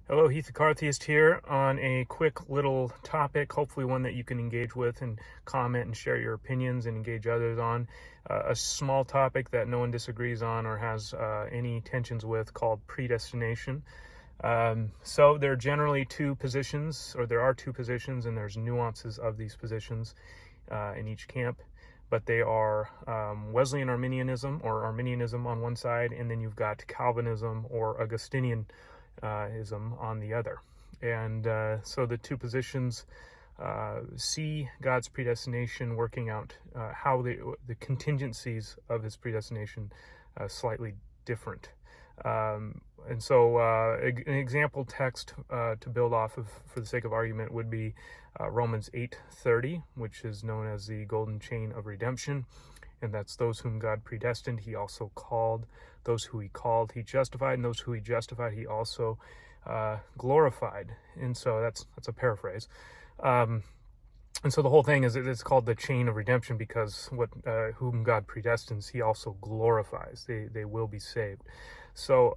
Hello, Heath the CarTheist here on a quick little topic, hopefully one that you can engage with and comment and share your opinions and engage others on. A small topic that no one disagrees on or has any tensions with, called predestination. So there are generally two positions, or there are two positions, and there's nuances of these positions in each camp. But they are Wesleyan Arminianism, or Arminianism on one side, and then you've got Calvinism or Augustinian ism on the other. And so the two positions see God's predestination working out how the contingencies of his predestination slightly different. And so an example text to build off of, for the sake of argument, would be Romans 8:30, which is known as the golden chain of redemption. And that's those whom God predestined, he also called. Those who he called, he justified. And those who he justified, he also glorified. And so that's a paraphrase. And so the whole thing is, it's called the chain of redemption because whom God predestines, he also glorifies. They will be saved. So,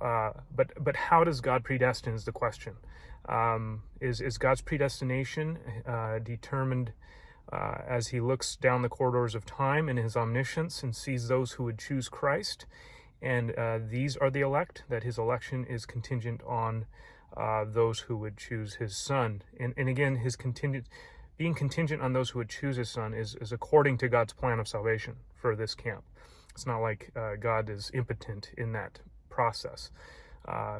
but how does God predestine is the question. Is God's predestination determined as he looks down the corridors of time in his omniscience and sees those who would choose Christ, and these are the elect, that his election is contingent on those who would choose his son. And again, his being contingent on those who would choose his son is according to God's plan of salvation for this camp. It's not like God is impotent in that process.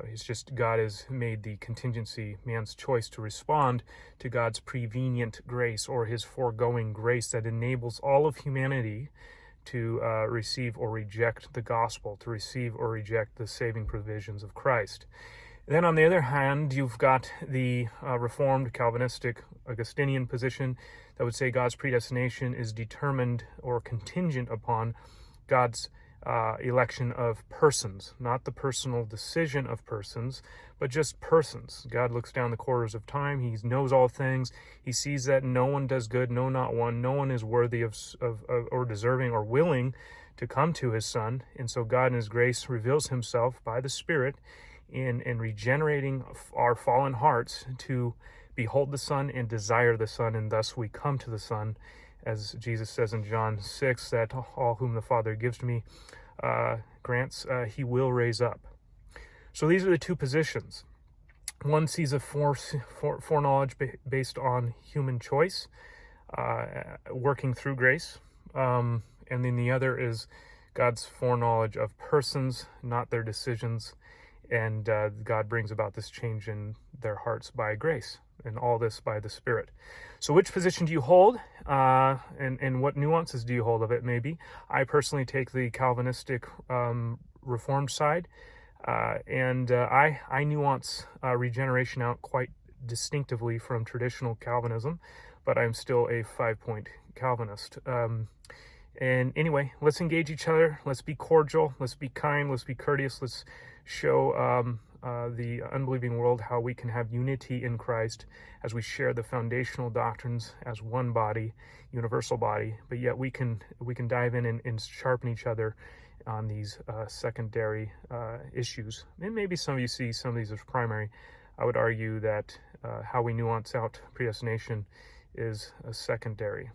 It's just God has made the contingency man's choice to respond to God's prevenient grace, or his foregoing grace that enables all of humanity to receive or reject the gospel, to receive or reject the saving provisions of Christ. Then on the other hand, you've got the Reformed, Calvinistic, Augustinian position that would say God's predestination is determined or contingent upon God's election of persons, not the personal decision of persons, but just persons. God looks down the corridors of time. He knows all things. He sees that no one does good, no, not one. No one is worthy of or deserving or willing to come to his son. And so God in his grace reveals himself by the Spirit in regenerating our fallen hearts to behold the Son and desire the Son, and thus we come to the Son. As Jesus says in John 6, that all whom the Father gives to me grants, he will raise up. So these are the two positions. One sees a foreknowledge based on human choice, working through grace. And then the other is God's foreknowledge of persons, not their decisions. And God brings about this change in their hearts by grace, and all this by the Spirit. So which position do you hold, and what nuances do you hold of it, maybe? I personally take the Calvinistic Reformed side, and I nuance regeneration out quite distinctively from traditional Calvinism, but I'm still a 5-point Calvinist. And anyway, let's engage each other. Let's be cordial. Let's be kind. Let's be courteous. Let's show the unbelieving world how we can have unity in Christ as we share the foundational doctrines as one body, universal body. But yet we can dive in and sharpen each other on these secondary issues. And maybe some of you see some of these as primary. I would argue that how we nuance out predestination is secondary.